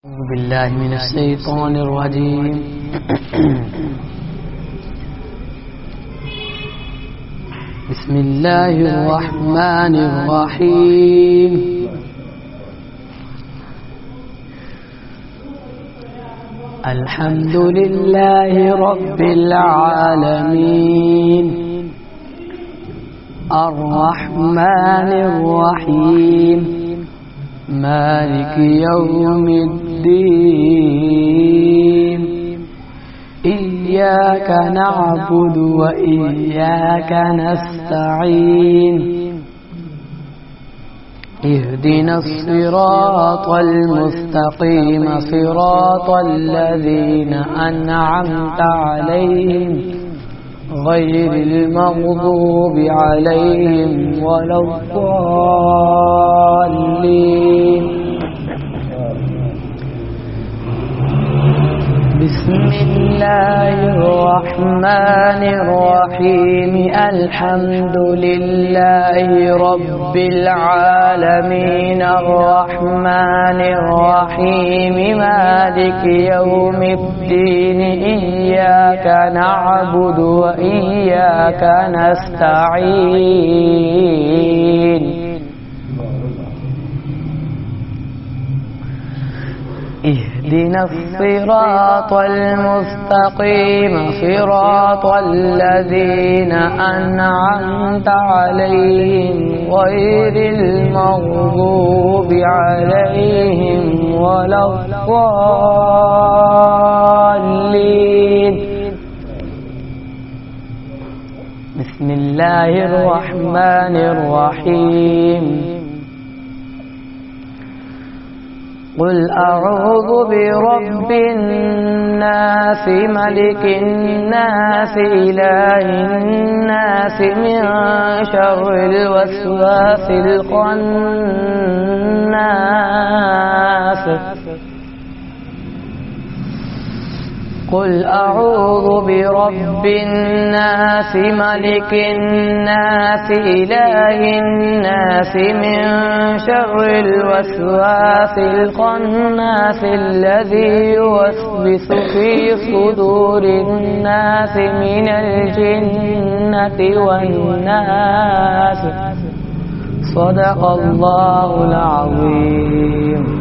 أعوذ بالله من الشيطان الرجيم. بسم الله الرحمن الرحيم. الحمد لله رب العالمين الرحمن الرحيم مالك يوم الدين إياك نعبد وإياك نستعين اهدنا الصراط المستقيم صراط الذين أنعمت عليهم غير المغضوب عليهم ولا الضالين. بسم الله الرحمن الرحيم. الحمد لله رب العالمين الرحمن الرحيم مالك يوم الدين إياك نعبد وإياك نستعين اهدنا الصراط المستقيم صراط الذين أنعمت عليهم غير المغضوب عليهم ولا الضالين. بسم الله الرحمن الرحيم. قل أعوذ برب الناس ملك الناس إله الناس من شر الوسواس الخناس. قل أعوذ برب الناس ملك الناس إله الناس من شر الوسواس الخناس الذي يوسوس في صدور الناس من الجنة والناس. صدق الله العظيم.